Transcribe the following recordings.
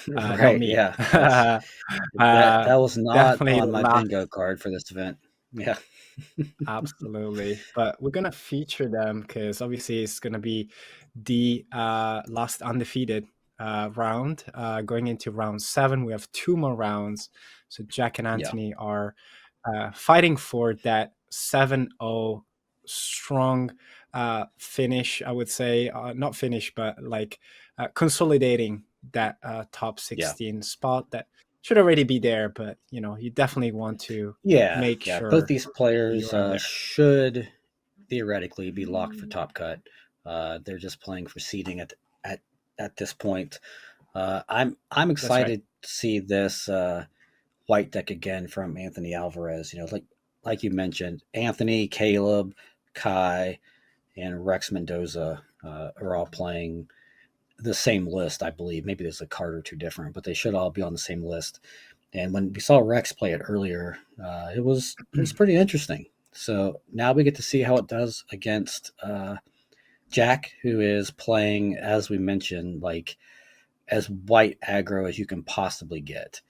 Not Right. me. Yeah. That's that. uh, That was not Definitely on my last. bingo card for this event. Yeah. Absolutely, but we're gonna feature them because obviously it's gonna be the last undefeated round. Going into round 7, we have 2 more rounds. So Jack and Yeah. Anthony are fighting for that 7-0 strong finish. I would say not finish, but like consolidating that top Yeah. 16 spot that should already be there. But you definitely want to Yeah. make Yeah. Both sure these you players are there. should theoretically be locked for top cut. They're just playing for seeding at at this point. I'm That's right. excited to see this white deck again from Anthony Alvarez. Like you mentioned, Anthony, Caleb, Kai, and Rex Mendoza are all playing the same list, I believe. Maybe there's a card or two different, but they should all be on the same list. And when we saw Rex play it earlier, it was pretty interesting. So now we get to see how it does against Jack, who is playing, as we mentioned, like as white aggro as you can possibly get.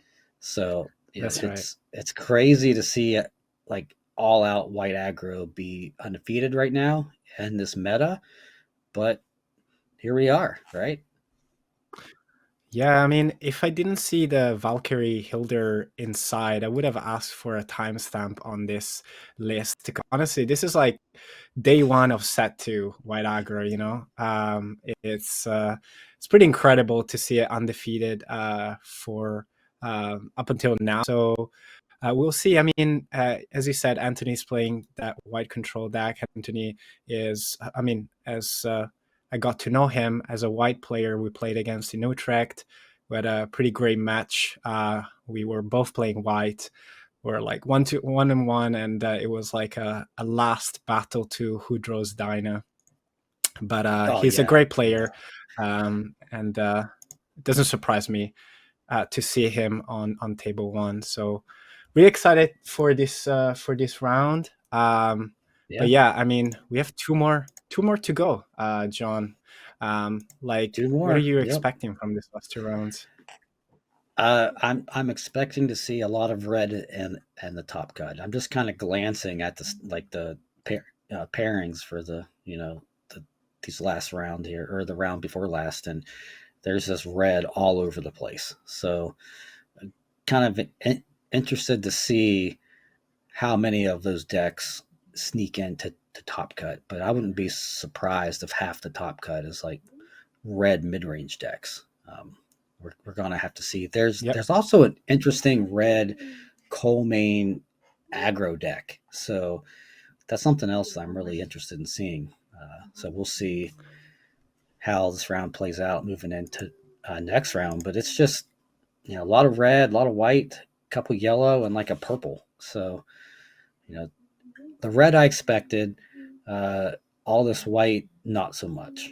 So That's right. it's crazy to see like all out white aggro be undefeated right now in this meta, but here we are, right? Yeah, I mean, if I didn't see the Valkyrie Hilder inside, I would have asked for a timestamp on this list. Honestly, this is like day one of set two White Aggro, it's pretty incredible to see it undefeated for up until now. So we'll see. I mean, as you said, Anthony's playing that white control deck. Anthony is, I mean, as I got to know him as a white player, we played against in Utrecht. We had a pretty great match. We were both playing white. We're like 1-1, and it was like a last battle to who draws Dinah. But Oh he's a yeah, great yeah, player, and it doesn't surprise me to see him on table one. So really excited for this round. But yeah. yeah, I mean, we have two more to go, John. Like, Two what are more. you Yep. expecting from these last 2 rounds? I'm expecting to see a lot of red and the top cut. I'm just kind of glancing at the pairings for these last round here or the round before last, and there's this red all over the place. So kind of interested to see how many of those decks sneak into to top cut. But I wouldn't be surprised if half the top cut is like red mid range decks. We're gonna have to see. Yep. There's also an interesting red coal main aggro deck. So that's something else that I'm really interested in seeing. So we'll see how this round plays out moving into next round. But it's just a lot of red, a lot of white, a couple yellow, and like a purple. So you know the red I expected. Uh, all this white, not so much.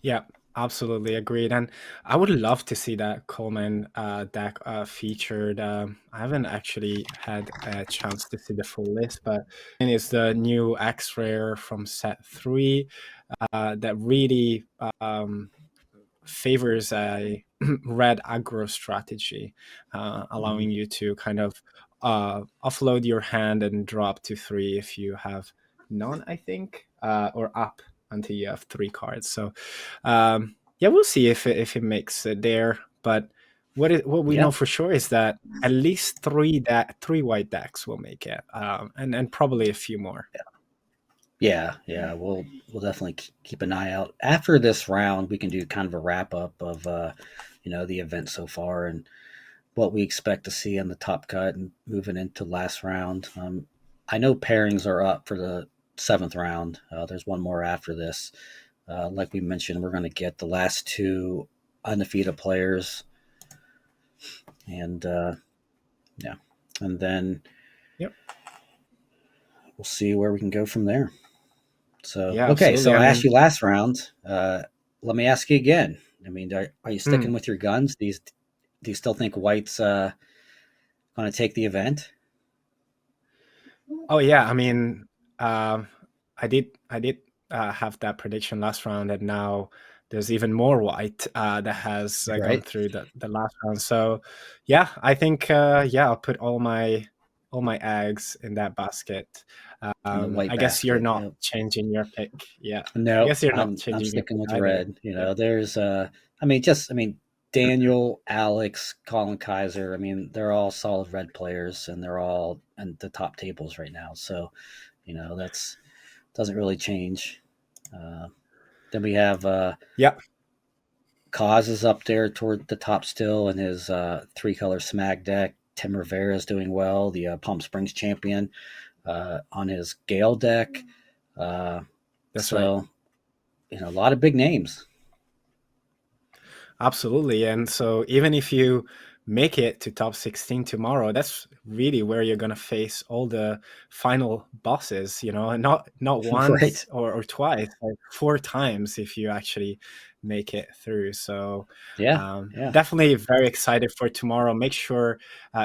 Yeah, absolutely agreed. And I would love to see that Coleman deck featured. I haven't actually had a chance to see the full list, but and it's the new X Rare from set 3 that really favors a red aggro strategy, Mhm. allowing you to kind of offload your hand and drop to 3 if you have none, I think, or up until you have 3 cards. So, yeah, we'll see if it makes it there. But what we Yeah, know for sure is that at least three white decks will make it, and probably a few more. yeah. We'll definitely keep an eye out. After this round, we can do kind of a wrap up of the event so far and what we expect to see in the top cut and moving into last round. I know pairings are up for the seventh round. There's one more after this. Like we mentioned, we're going to get the last two undefeated players, and yeah, and then Yep. we'll see where we can go from there. So, Yeah, okay, absolutely. so I I asked mean, you last round. Let me ask you again. I mean, are you hmm. sticking with your guns? Do you still think White's going to take the event? Oh yeah, I mean, I did have that prediction last round, and now there's even more white that has gone Right? through the last round. So yeah, I think yeah, I'll put all my eggs in that basket. In the white I guess you're basket. not Yep. changing your pick. Yeah, I No, guess you're not I'm changing your sticking pick with either. red. You Yeah. know, there's I mean Daniel, Alex, Colin Kaiser. I mean, they're all solid red players, and they're all in the top tables right now. So that's doesn't really change. Uh, then we have Yeah, Cause is up there toward the top still in his three color Smag deck. Tim Rivera is doing well, the Palm Springs champion, on his Gale deck. Uh, that's right. so, a lot of big names. Absolutely. And so even if you make it to top 16 tomorrow, that's really where you're going to face all the final bosses, and not once Right. or twice, like four times if you actually make it through. So Yeah. Yeah. definitely very excited for tomorrow. Make sure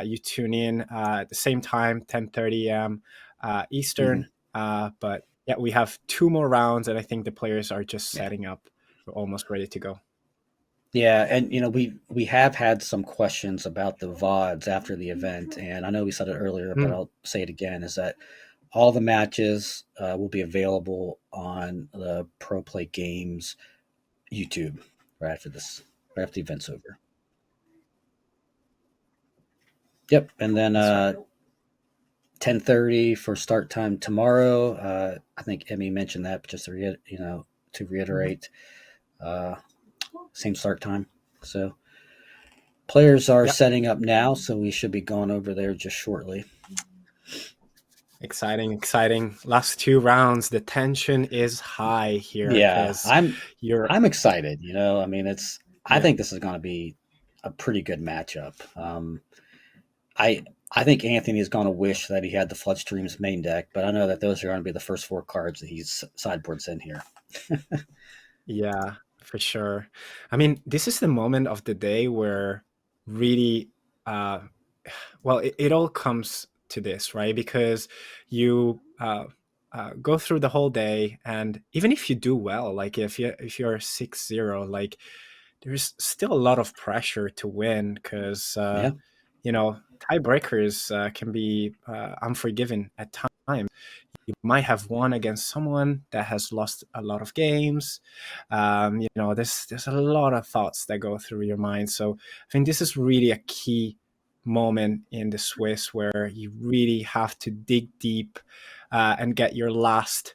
you tune in at the same time, 10:30 a.m. Hmm. Eastern. But yeah, we have two more rounds, and I think the players are just Yeah. setting up. We're almost ready to go. Yeah, and we have had some questions about the VODs after the event, and I know we said it earlier, but Mm. I'll say it again: is that all the matches will be available on the Pro Play Games YouTube right after the event's over. Yep, and then That's right. 10:30 for start time tomorrow. I think Emmy mentioned that, but just to reiterate, uh, same start time. So players are Yep. setting up now, so we should be going over there just shortly. Exciting, exciting. Last two rounds, the tension is high here Yeah, because I'm you're, I'm excited. I mean, I yeah, think this is going to be a pretty good matchup. I I think Anthony is going to wish that he had the Floodstreams main deck, but I know that those are going to be the first four cards that he's sideboards in here. yeah, for sure. I mean, this is the moment of the day where really, uh, well, it all comes to this, right? Because you go through the whole day, and even if you do well, like if you're 6-0, like there's still a lot of pressure to win because Yeah, tiebreakers can be unforgiving at times. You might have won against someone that has lost a lot of games. There's a lot of thoughts that go through your mind. So I think this is really a key moment in the Swiss where you really have to dig deep and get your last,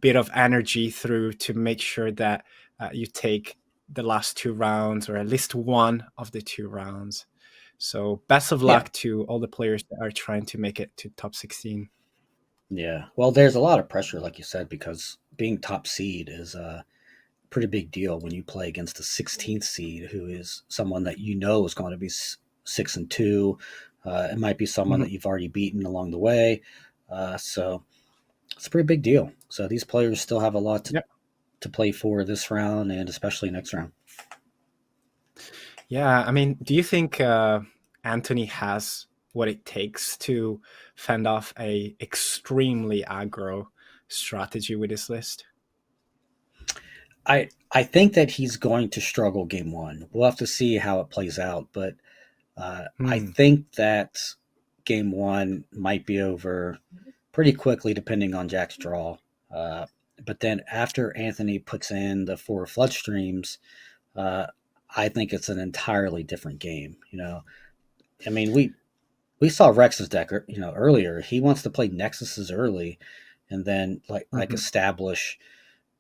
bit of energy through to make sure that you take the last two rounds or at least one of the two rounds. So best of yeah, luck to all the players that are trying to make it to top 16. yeah. Well, there's a lot of pressure, like you said, because being top seed is a pretty big deal when you play against the 16th seed, who is someone that is going to be 6-2. It might be someone Mhm. that you've already beaten along the way. So it's a pretty big deal. So these players still have a lot Yep. to play for this round and especially next round. Yeah, I mean, do you think Anthony has what it takes to fend off a extremely aggro strategy with his list? I think that he's going to struggle game one. We'll have to see how it plays out, but I Hmm. think that game one might be over pretty quickly, depending on Jack's draw. Uh, but then after Anthony puts in the four flood streams, uh, I think it's an entirely different game. I mean, we saw Rex's deck, earlier. He wants to play Nexuses early, and then like Mhm. establish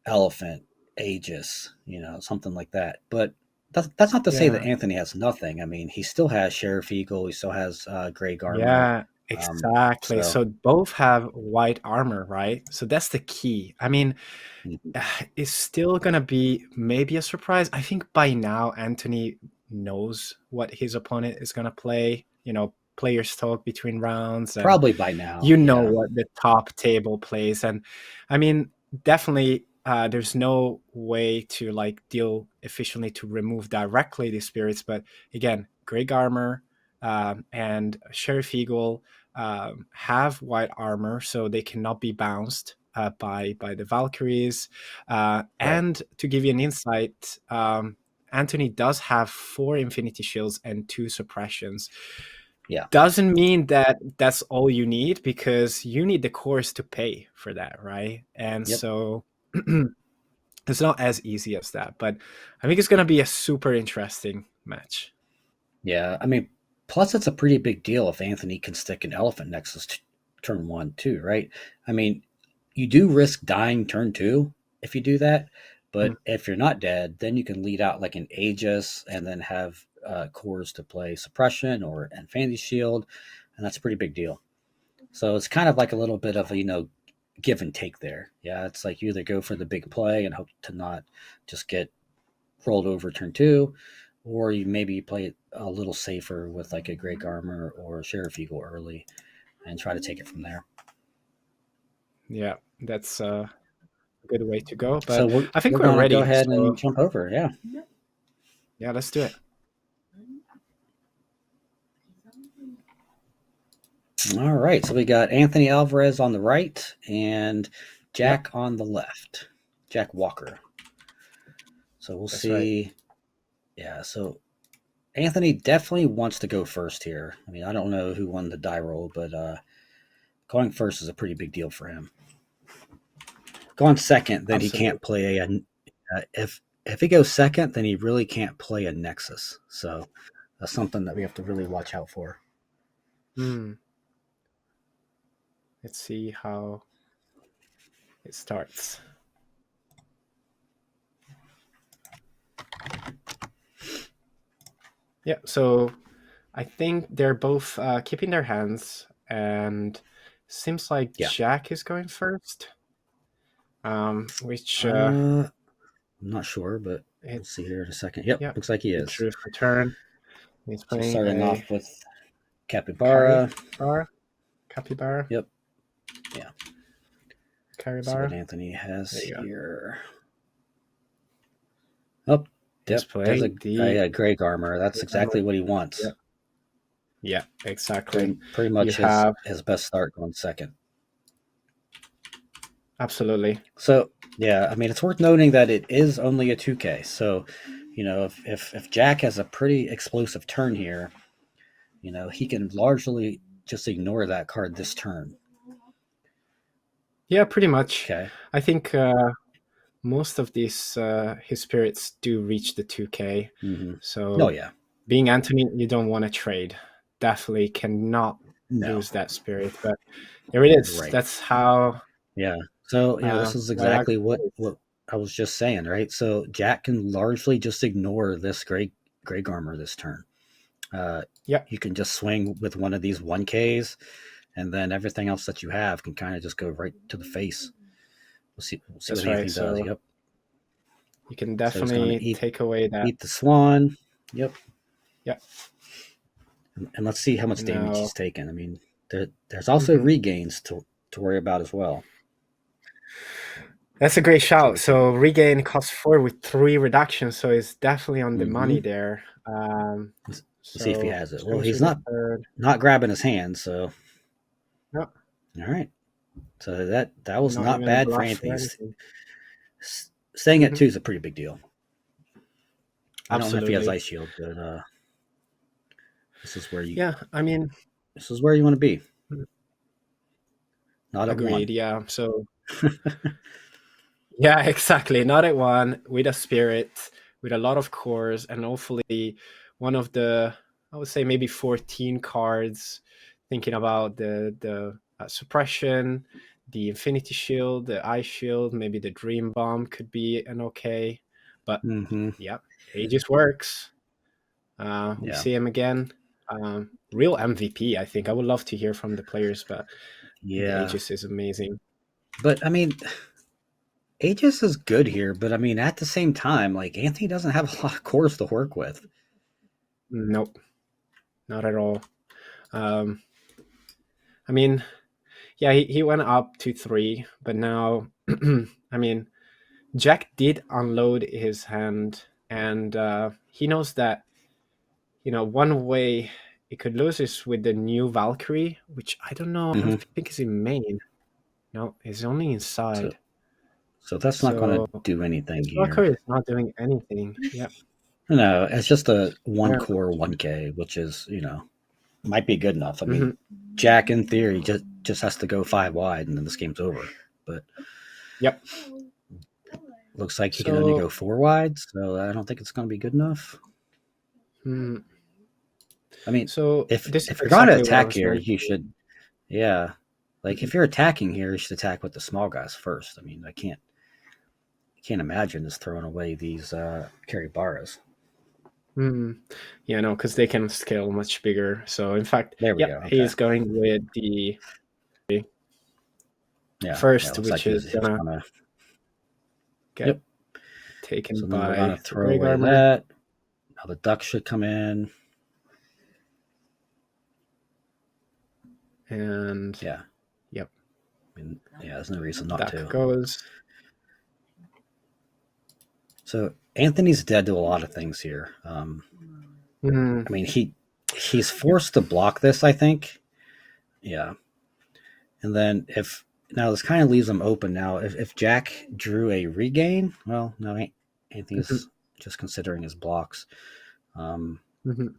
Elephant, Aegis, something like that. But that's not to say that Yeah. Anthony has nothing. I mean, he still has Sheriff Eagle. He still has Greg Armor. Yeah, exactly. So So both have white armor, right? So that's the key. I mean, mhm. it's still gonna be maybe a surprise. I think by now Anthony knows what his opponent is gonna play. Players talk between rounds, and Probably by now, you know yeah, what the top table plays. And I mean, definitely, there's no way to like deal efficiently to remove directly the spirits. But again, Greg Armor and Sheriff Eagle have white armor, so they cannot be bounced. by the Valkyries. Right. And to give you an insight, Anthony does have 4 Infinity Shields and 2 suppressions. Yeah. Doesn't mean that that's all you need, because you need the cores to pay for that, right? And Yep. so it's not as easy as that, but I think it's going to be a super interesting match. Yeah. I mean, plus it's a pretty big deal if Anthony can stick an Elephant Nexus turn 1 too, right? I mean, you do risk dying turn 2 if you do that, but if you're not dead, then you can lead out like an Aegis and then have cores to play suppression or Infinity Shield, and that's a pretty big deal. So it's kind of like a little bit of a give and take there. Yeah, it's like you either go for the big play and hope to not just get rolled over turn 2, or you maybe play it a little safer with like a Great Armor or Sheriff Eagle early and try to take it from there. Yeah, that's a good way to go. So But I think we're we're going to go ready. ahead So and jump over. Yeah. yeah, let's do it. All right. So we got Anthony Alvarez on the right and Jack Yep, on the left. Jack Walker. So we'll that's see. right. Yeah. So Anthony definitely wants to go first here. I mean, I don't know who won the die roll, but going first is a pretty big deal for him. Going second, then he Absolutely. can't play if he goes second, then he really can't play a Nexus. So that's something that we have to really watch out for. Hmm. Let's see how it starts. Yeah, so I think they're both keeping their hands, and seems like Yeah. Jack is going first. Which I'm not sure, but we'll it see here in a second. Yep, yeah, looks like he he is. drew for turn. He's So playing starting a off with Capybara. capybara, Yep. Yeah. See what caribara. Anthony has There you go. here. Oh, He's yep. There's playing the a Grey Armor. That's Grey Armor. exactly what he wants. Yeah, yeah, exactly. Pretty You much have his best start going second. absolutely. So yeah, I mean it's worth noting that it is only a 2K. So, if Jack has a pretty explosive turn here, he can largely just ignore that card this turn. Yeah, pretty much. Okay. I think most of these his spirits do reach the 2K. Mm-hmm. Oh So yeah. being Anthony, you don't want to trade. Definitely cannot No. lose that spirit. But there it is. Right. That's how Yeah. So this is White Aggro exactly what plays. what I was just saying, right? So Jack can largely just ignore this Grey Armor this turn. Yeah, You can just swing with one of these 1Ks, and then everything else that you have can kind of just go right to the face. We'll see that's what right. Anthony does. So Yep. you can So he's going to definitely take away that. eat the swan. Yep. Yeah. And let's see how much damage Now, he's taken. I mean, there's also mhm. regains to worry about as well. That's a great So shout. we can. So regain costs 4 with 3 reductions, so it's definitely on the money Mm-hmm. there. Let's see if he So has it. Well, swing through he's the not third. not grabbing his hand. So No, all right. So that was not not even a bad for bluff or Anthony. anything. Staying at Mhm. 2 is a pretty big deal. I don't know if he has Absolutely. ice shield, but this is where you Yeah, I mean, this is where you want to be. mm, Not at agreed. 1. Yeah. So yeah, exactly. Not at 1 with a spirit, with a lot of cores, and hopefully one of the, I would say maybe 14 cards. Thinking about the suppression, the Infinity Shield, the Ice Shield, maybe the Dream Bomb could be an okay. But Mm-hmm. yeah, Aegis works. We Yeah. see him again. Real MVP, I think. I would love to hear from the players, but I think Yeah. Aegis is amazing. But I mean, Aegis is good here, but I mean, at the same time, like Anthony doesn't have a lot of cores to work with. Nope, not at all. Um, I mean, yeah, he went up to 3, but now, I mean, Jack did unload his hand, and he knows that, one way it could lose is with the new Valkyrie, which I don't know. I Mm-hmm. think is in main. No, it's only inside. So that's not going So to do anything this here. blocker is not doing anything. Yep. No, it's just a one Yeah. core 1K, which is, might be good enough. I mean, Mhm. Jack in theory just has to go 5 wide and then this game's over. But Yep. looks like he can only So go 4 wide, so I don't think it's going to be good enough. hmm, I mean, so if this is if you're going to exactly what I attack was here, mentioning. you should, yeah. Like if you're attacking here, you should attack with the small guys first. I mean, I can't imagine just throwing away these carry barras. Hmm. Yeah, no, because they can scale much bigger. So in fact, There we go. yep, Okay. he's going with the Yeah. first, Looks like which he is was gonna gonna. get Yep. taken So then we're gonna by the throw Greg away Armor. that. Now the duck should come in. And Yeah. yep, I mean, yeah. There's no reason not duck to. goes. So Anthony's dead to a lot of things here. Hmm. I mean, he's Yep. forced to block this, I think. Yeah. And then if now this kind of leaves him open now. If Jack drew a regain, well, no, Mhm. Anthony's just considering his blocks. Um, Mhm.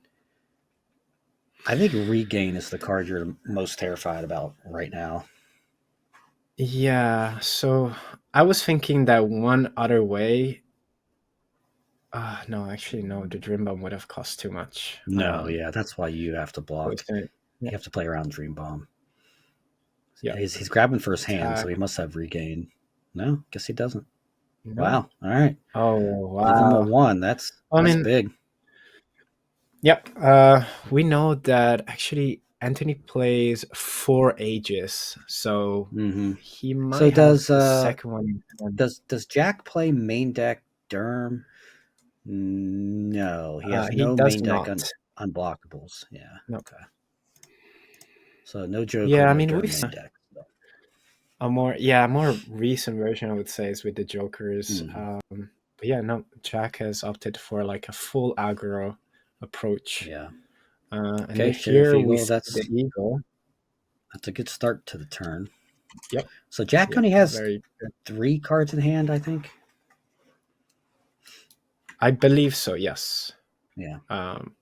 I think regain is the card you're most terrified about right now. Yeah, so I was thinking that one other way. No, actually, no. The Dream Bomb would have cost too much. No, yeah, that's why you have to So it's block. gonna, You yep, have to play around Dream Bomb. yep. He's grabbing for his hand, so Attack. he must have regain. No, guess he doesn't. No. Wow. All right. Oh Leave him a wow. one. That's I that's mean, big. yep. We know that actually Anthony plays 4 ages, so Mm-hmm. he So might have does the second one in hand. does Jack play main deck Derm? No, he has He no does main deck not. unblockables. Yeah. No. Okay. So no Joker, Yeah, I no mean Derm we've main seen deck. So. a more recent version, I would say, is with the Jokers. Mm, But yeah, no, Jack has opted for like a full aggro approach. yeah. And Okay, Sheriff here we Eagle. see the eagle. That's a good start to the turn. Yep, So Jack yep, only has very good. 3 cards in hand, I think. I believe so. Yes. Yeah. Um,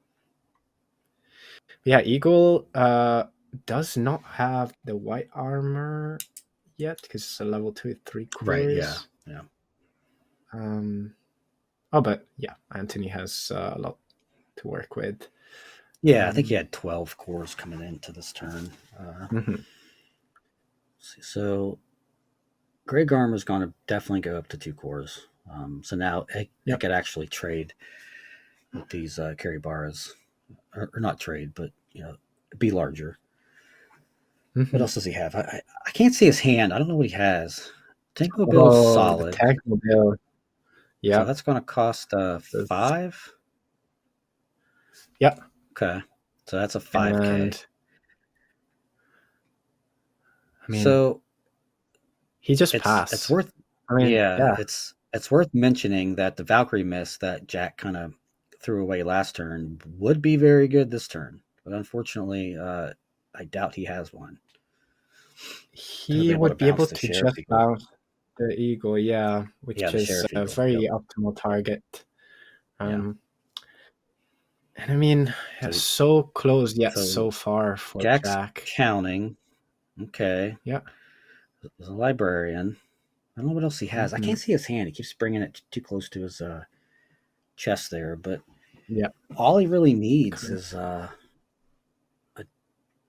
yeah, eagle does not have the white armor yet because it's a level 2 with 3 Right. Yeah. cores. Yeah. Oh, but yeah, Anthony has a lot to work with. Yeah. I think he had 12 cores coming into this turn. Mhm. So Greg Armor's going to definitely go up to 2 cores. So now it Yep. could actually trade with these carry bars, or not trade, but be larger. Mhm. What else does he have? I can't see his hand. I don't know what he has. Tankmobile is Oh, the solid, tank mobile. so Yeah. that's going to cost 5. Yep. Okay, so that's a 5K. And I mean, So he just it's passed. worth I mean, yeah, yeah. it's worth mentioning that the Valkyrie miss that Jack kind of threw away last turn would be very good this turn, but unfortunately, I doubt he has one. He'll be He able to would be bounce able the to Sheriff just Eagle. bounce the eagle, yeah, Yeah, which the is Sheriff a Eagle. Yep. very optimal target. Yeah. And I mean, So so close yet so so far for Jack's Jack. counting. Okay. Yeah. There's a librarian. I don't know what else he has. I Mhm. can't see his hand. He keeps bringing it too close to his chest there. But Yeah. all he really needs Correct. is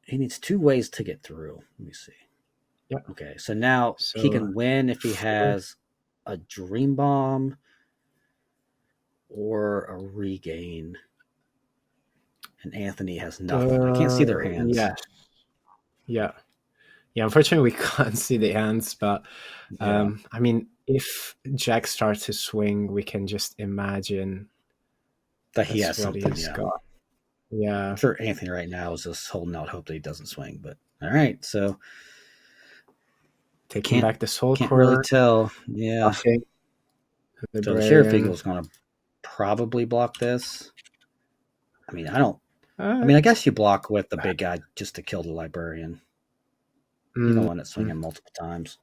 he needs 2 ways to get through. Let me see. Yeah. Okay, so now he So can win if he four. has a dream bomb or a regain. And Anthony has nothing. I can't see their hands. Yes. Yeah. Yeah. Unfortunately, we can't see the hands, but Yeah. I mean, if Jack starts to swing, we can just imagine That he that's has what something, he's yeah. got. I'm Yeah. sure Anthony right now is just holding out hope that he doesn't swing, but all right, so Taking can't back the soul can't really core, tell. Yeah. buffing So the Sheriff librarian. Eagle is gonna probably block this. I mean, I don't I Uh, mean I guess you block with the big guy just to kill the librarian. You don't Mm, want it swinging multiple times.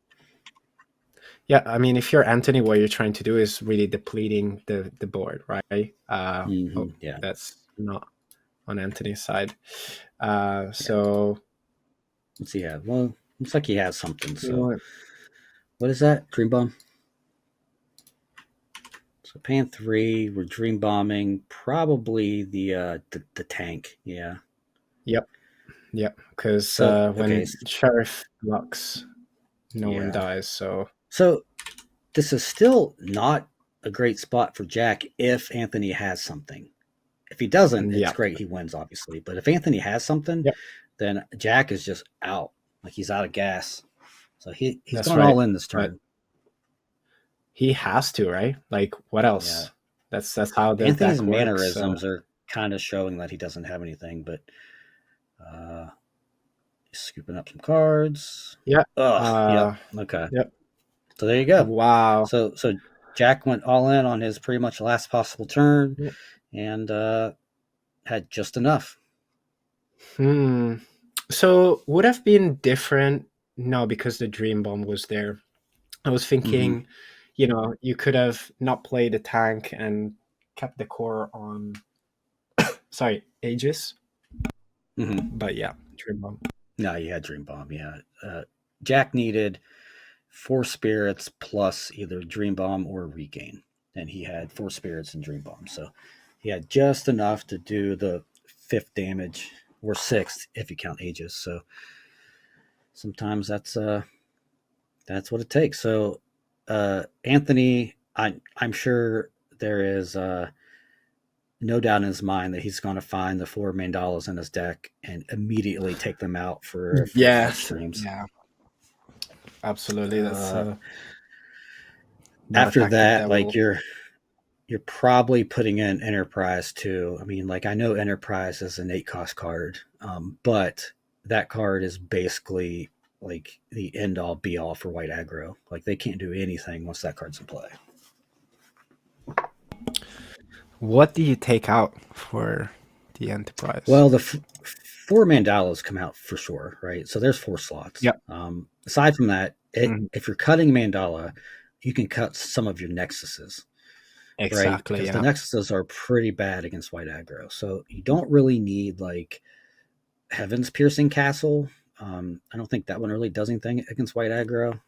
yeah, I mean, if you're Anthony, what you're trying to do is really depleting the board, right? Oh, Yeah, that's not on Anthony's side. yeah. So Let's see. Yeah, well, looks like he has something. you know So what? what is that? Dream bomb. So pan three, we're dream bombing probably the tank. Yeah. Yep, yep. Because So okay, when Sheriff blocks, no one yeah. dies. So So this is still not a great spot for Jack if Anthony has something. If he doesn't, it's yep, great. He wins, obviously. But if Anthony has something, yep. then Jack is just out. Like he's out of gas. So he's That's going right. all in this But turn. he has to, right? Like, what Yeah. else? That's how the Anthony's deck works. mannerisms are kind of showing that he doesn't have anything, but uh, he's scooping up some cards. Yeah. Oh, yep. Uh, Okay. yep. So there you go. Wow. So Jack went all in on his pretty much last possible turn Yep. and had just enough. Hmm. So would have been different. No, because the dream bomb was there. I was Mm-hmm. thinking, you could have not played the tank and kept the core on. Sorry, Aegis. Mm-hmm. But yeah, dream bomb. No, you had Dream Bomb. Yeah. Jack needed 4 spirits plus either Dream Bomb or Regain. And he had 4 spirits and Dream Bomb. So he had just enough to do the fifth damage or sixth if you count Aegis. So sometimes that's what it takes. So Anthony, I'm sure there is no doubt in his mind that he's going to find the 4 mandalas in his deck and immediately take them out for flood Yes. streams. Yeah. Absolutely. That's Uh, that After attack the that, like devil. you're probably putting in Enterprise too. I mean, like I know Enterprise is an 8 cost card, but that card is basically like the end all be all for white aggro. Like they can't do anything once that card's in play. What do you take out for the Enterprise? Well, the 4 mandalas come out for sure, right? So there's 4 slots. Yep. Aside from that, Mhm. if you're cutting mandala, you can cut some of your nexuses, right? Exactly. Because the Yeah. nexuses are pretty bad against white aggro. So you don't really need like Heaven's Piercing Castle. I don't think that one really does anything against white aggro.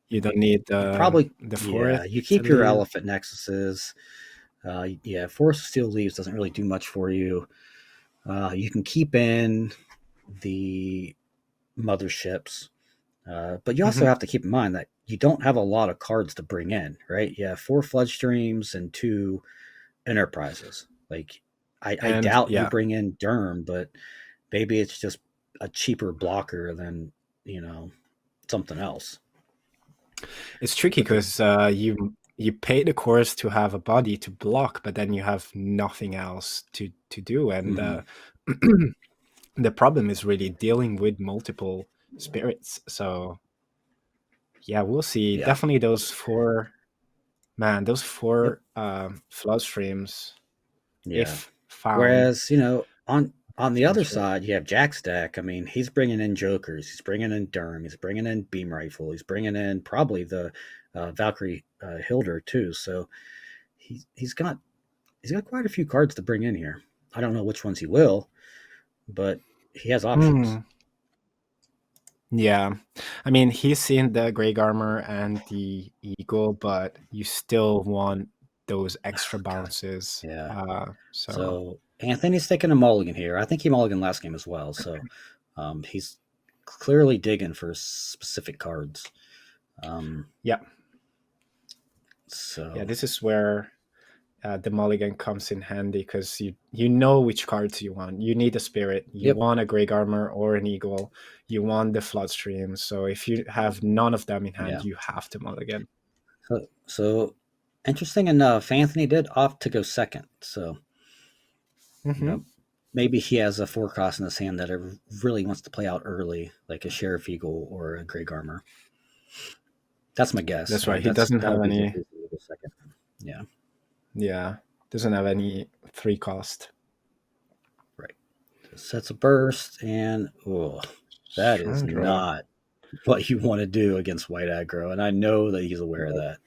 You don't need You probably, the yeah, forest, you I keep your believe. elephant nexuses. Yeah, Forest of Steel Leaves doesn't really do much for you. You can keep in the motherships, but you also Mhm. have to keep in mind that you don't have a lot of cards to bring in, right? You have 4 Floodstreams and 2 Enterprises. Like, I And doubt you yeah, bring in Derm, but maybe it's just a cheaper blocker than you know something else. it's tricky But the because you pay the course to have a body to block, but then you have nothing else to do, and mhm, the problem is really dealing with multiple spirits. So yeah, we'll see. yeah, Definitely those four, man, those yep, four flood streams, yeah. if found, Whereas on the other sounds great. side, you have Jack's deck. I mean, he's bringing in Jokers, he's bringing in Derm, he's bringing in Beam Rifle, he's bringing in probably the Valkyrie Hilder too. So he's got quite a few cards to bring in here. I don't know which ones he will, but he has options. Hmm. Yeah, I mean, he's seen the Grey Armor and the Eagle, but you still want those extra God, bounces. yeah. So So Anthony's taking a mulligan here. I think he mulliganed last game as well. So he's clearly digging for specific cards. Um, yeah, yeah, so this is where the mulligan comes in handy because you know which cards you want. You need a spirit. You yep, want a Grey Armor or an Eagle. You want the flood stream. So if you have none of them in hand, yeah. you have to mulligan. So interesting enough, Anthony did opt to go second. So you Hmm. know maybe he has a 4 cost in his hand that it really wants to play out early, like a Sheriff Eagle or a Grey Armor. That's my guess. That's right. He That's doesn't that have would be his any. reason to go second. Yeah, Yeah, doesn't have any 3 cost. right. So sets a burst and oh, That is Strong draw. not what you want to do against white aggro, and I know that he's aware of that.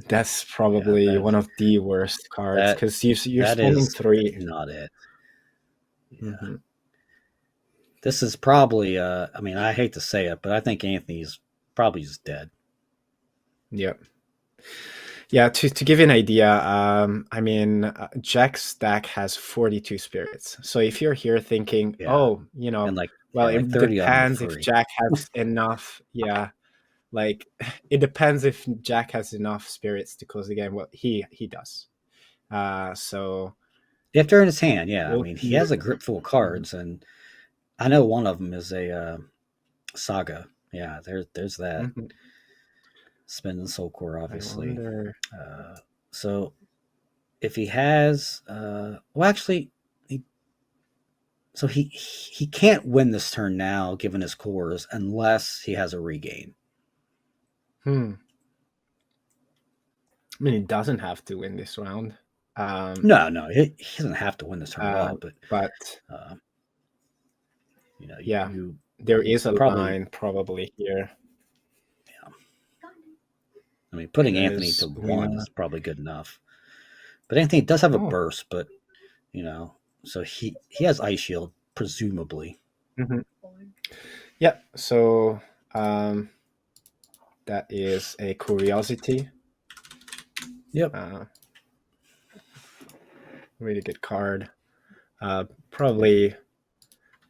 That's Yeah, probably one of the worst cards that because you're that spending is 3. not it. Yeah. Mm-hmm. This is probably I mean, I hate to say it, but I think Anthony's probably just dead. Yep. Yeah, to give you an idea, I mean, Jack's stack has 42 spirits. So if you're here thinking, Yeah. oh, And well, like it 30 of them are depends if free. Jack has enough. Yeah, like it depends if Jack has enough spirits to close the game. Well, he does. So If they're in his hand, yeah. I we'll mean, he see. has a grip full of cards, and I know one of them is a saga. Yeah, there's that. Mhm. Spending soul core, I obviously. wonder. So if he has, well, actually, he can't win this turn now, given his cores, unless he has a regain. Hmm. I mean, he doesn't have to win this round. No, he doesn't have to win this turn at all. But Uh, you know, yeah, you there you is a probably, line probably here. yeah. I mean, putting Anthony Because to 1 is probably good enough. But Anthony does have a oh, burst, but so he has ice shield, presumably. mm-hmm. Yeah. So that is a curiosity. Yep. Really good card. Probably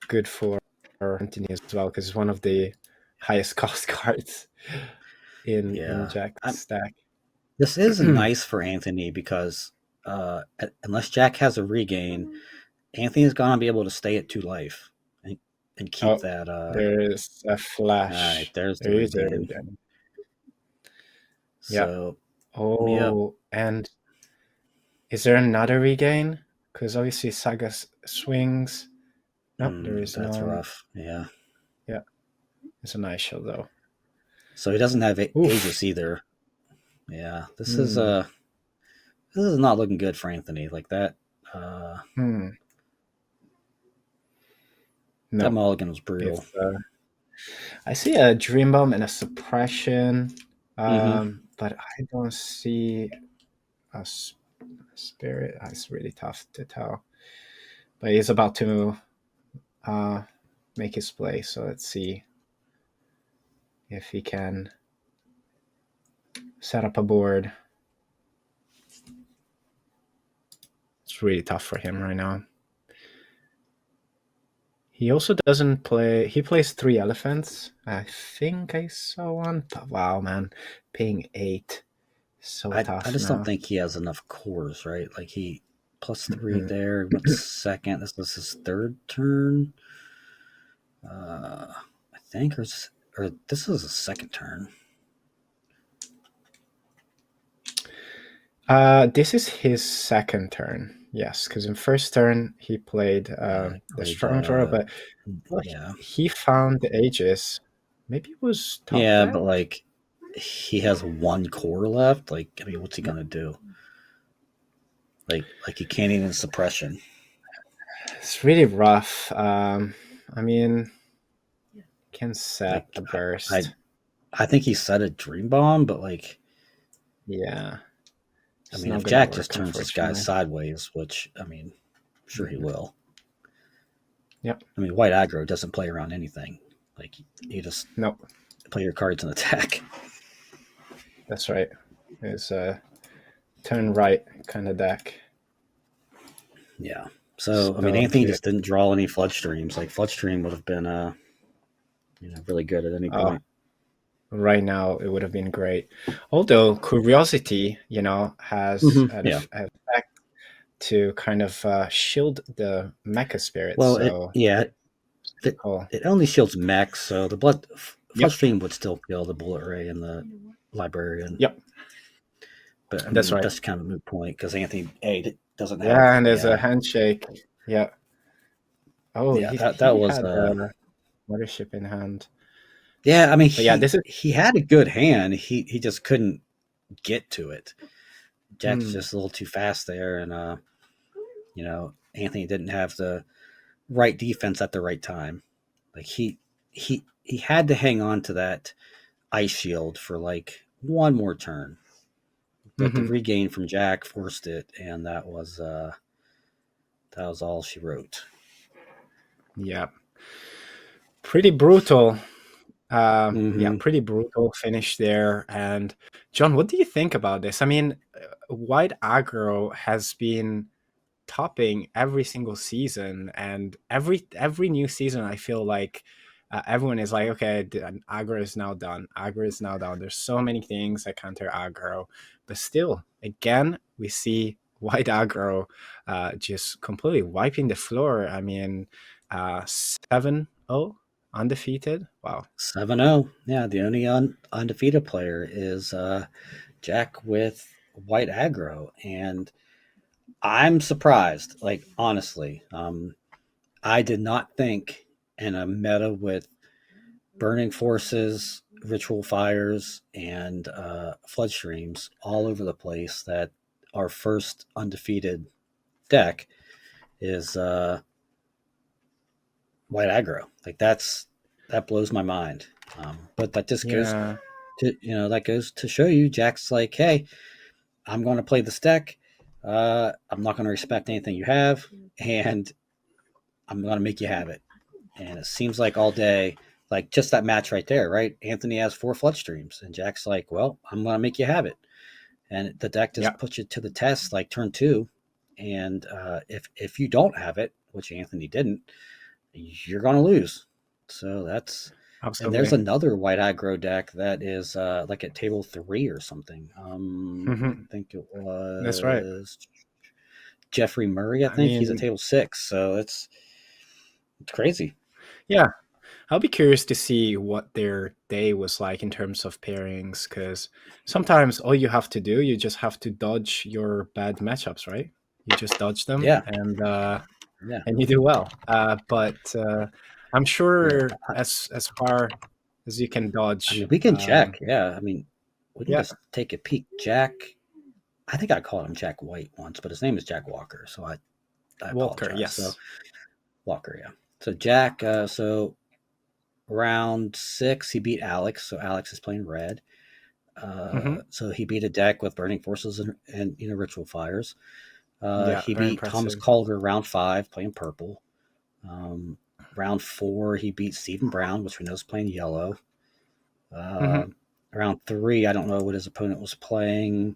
good for Anthony as well because it's one of the highest cost cards in Yeah. Jack's stack. This is nice for Anthony because unless Jack has a regain, Anthony's gonna be able to stay at 2 life and keep Oh, that. there is a All right, flash. there's the There is a regain. regain. Yeah. So, yep. Oh, and is there another regain? Because obviously Saga swings. No, there is That's none. rough. Yeah. Yeah, it's a nice shot though. So he doesn't have Oof. Aegis either. Yeah. Hmm. This is not looking good for Anthony. Like that. Hmm. That No, mulligan was brutal. it's. I see a dream bomb and a suppression, Mm-hmm. but I don't see a spirit. It's really tough to tell. But he's about to uh, make his play, so let's see if he can set up a board. It's really tough for him right now. He also doesn't play. He plays 3 elephants. I think I saw one. But wow, man, paying 8, so I tough just don't now. think he has enough cores, right? Like he +3 Mhm. there. Went second. This was his 3rd turn. I think, or this was his 2nd turn. This is his 2nd turn. Yes, because in first turn he played the Played strong draw, but yeah, he found the ages. Maybe it was top yeah, deck. but like he has 1 core left. Like, I mean, what's he gonna do? Like he can't even suppression. It's really rough. I mean, can set Like a I burst. I think he set a dream bomb, but like, Yeah, I it's mean, not if gonna Jack just work, turns this guy unfortunately. sideways, which I mean, I'm sure he Mhm. will. Yep. I mean, white aggro doesn't play around anything. Like you just Nope. play your cards and attack. That's right. It's a turn right kind of deck. Yeah. So I mean, So Anthony good. just didn't draw any flood streams. Like flood stream would have been really good at any Oh, point. right now it would have been great. Although curiosity, has an Yeah. effect to kind of shield the mecha spirits. Well, So it, cool. it only shields mechs, so the flood Yep. stream would still kill the bullet ray and the librarian. Yep. But I That's mean, right. that's kind of a moot point because Anthony doesn't have. Yeah, and there's a Yeah, handshake. Yeah. Oh, yeah. he That he was. had the mothership in hand. Yeah, I mean, But yeah, this is. he had a good hand. He just couldn't get to it. Jack's Hmm. just a little too fast there, and Anthony didn't have the right defense at the right time. Like he had to hang on to that ice shield for like one more turn, but the Hmm. regain from Jack forced it, and that was all she wrote. Yeah, pretty brutal. Yeah, Mm-hmm. pretty brutal finish there. And John, what do you think about this? I mean, White Aggro has been topping every single season, and every new season I feel like everyone is like, okay, aggro is now done, aggro is now done. There's so many things that counter aggro, but still again we see white aggro just completely wiping the floor. I mean, 7-0 undefeated. Wow. 7-0. Yeah, the only undefeated player is Jack with white aggro, and I'm surprised. Like honestly, I did not think in a meta with burning forces, ritual fires, and flood streams all over the place that our first undefeated deck is white aggro. Like that blows my mind. But that just goes Yeah, to that goes to show you Jack's like, hey, I'm going to play this deck. I'm not going to respect anything you have, and I'm going to make you have it. And it seems like all day, like just that match right there, right? Anthony has 4 flood streams, and Jack's like, well, I'm going to make you have it. And the deck yeah, just puts you to the test, like turn 2. And if you don't have it, which Anthony didn't, you're going to lose. So that's and there's absolutely. another white aggro deck that is like at table 3 or something. Hmm. I think it That's right. was Jeffrey Murray. I I think he's at mean, table 6. So it's crazy. yeah, I'll be curious to see what their day was like in terms of pairings, because sometimes all you have to do, you just have to dodge your bad matchups, right? You just dodge them, Yeah, yeah, and you do well. But I'm yeah. sure as far as you can I mean, dodge, we can check. Yeah, I mean, we can yeah, just take a peek. Jack, I think I called him Jack White once, but his name is Jack Walker. So I Walker, apologize. So yes, Walker, yeah. So Jack, so round 6, he beat Alex. So Alex is playing red. hmm, So he beat a deck with Burning Forces and Ritual Fires. yeah, He very beat Thomas impressive. Calder round 5 playing purple. Um, round 4, he beat Stephen Brown, which we know is playing yellow. Uh, Hmm. round 3, I don't know what his opponent was playing.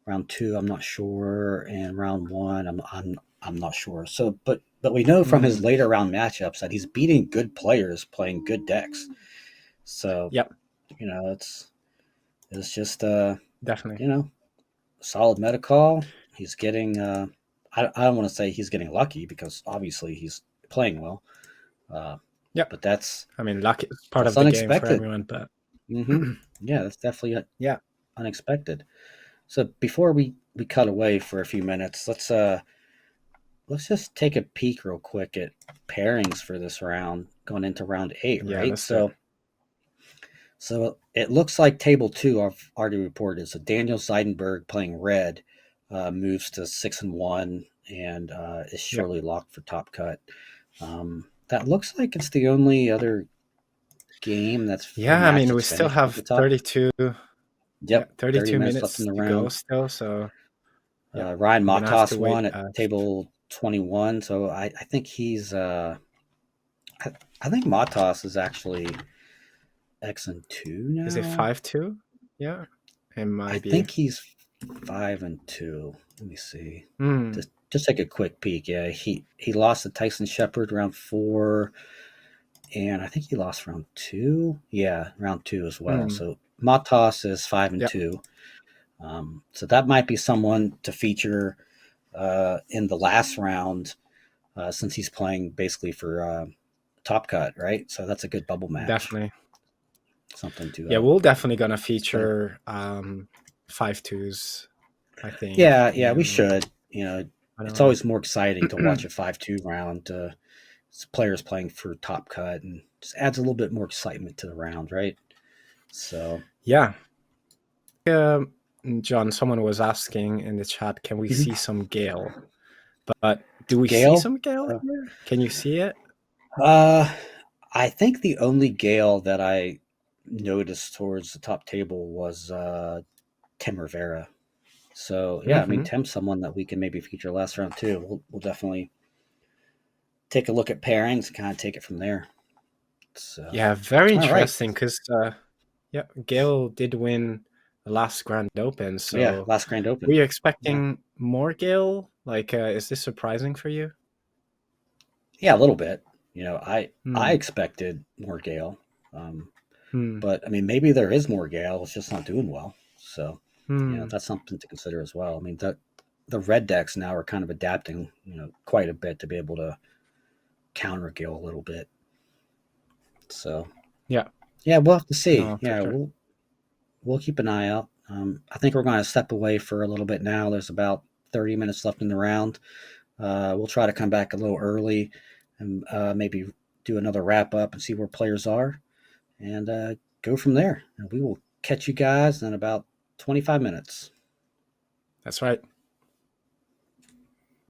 Round 2, I'm not sure, and round 1, I'm not sure. So, but we know from his Mm, later round matchups that he's beating good players playing good decks. So, yep, it's just definitely. you know solid meta call. He's getting I don't want to say he's getting lucky because obviously he's playing well, uh, Yep. but that's I mean, luck is part of that's the game for unexpected. everyone, but Hmm. Yeah, that's definitely yeah, unexpected. So before we cut away for a few minutes, let's just take a peek real quick at pairings for this round going into round 8, yeah, right? let's do it. So it looks like table 2 I've already reported. So Daniel Seidenberg playing red moves to 6-1 and is Yeah. surely locked for top cut. That looks like it's the only other game that's or Yeah, I match mean, we that's still finished at have the top. 32, yeah, Yep, 30 32 minutes left in minutes the to go round. still. So, yeah, Ryan we're gonna have Matas to wait. won at table 21, so I think he's I think Matas is actually X and 2 Is it now. 5-2? Yeah, it I might be. think he's 5-2. Let me see. Hmm. Just take a quick peek. Yeah, he lost to Tyson Shepard round 4, and I think he lost round 2. Yeah, round 2 as well. Hmm. So Matas is five and Yeah, two. So that might be someone to feature in the last round, since he's playing basically for top cut, right? So that's a good bubble match. definitely. Something Yeah, to we're definitely gonna but feature 5-2s, I think. yeah, we In should. I don't It's know. always more exciting to watch a 5-2 round. Players playing for top cut and just adds a little bit more excitement to the round, right? So, Yeah. John, someone was asking in the chat, can we see mhm. some Gale? But Do we see Gale. some Gale Uh, here? Can you see it? uh, I think the only Gale that I noticed towards the top table was Tim Rivera. So yeah, I mean Mm-hmm. Tim's someone that we can maybe feature last round too. We'll definitely take a look at pairings and kind of take it from there. So Yeah, very all right, interesting because yeah, Gale did win the last Grand Open. yeah, So last Grand were Open. you Yeah, expecting more Gale? Like, is this surprising for you? yeah, a little bit. You know, I Hmm. expected more Gale, um, Hmm. but I mean maybe there is more Gale. It's just not doing well. So you know Hmm. that's something to consider as well. I mean the red decks now are kind of adapting, quite a bit to be able to counter Gale a little bit. So Yeah. yeah, we'll have to see. No, for Yeah, sure. we'll keep an eye out. I think we're going to step away for a little bit now. There's about 30 minutes left in the round. We'll try to come back a little early and maybe do another wrap up and see where players are and go from there. And we will catch you guys in about 25 minutes. That's right.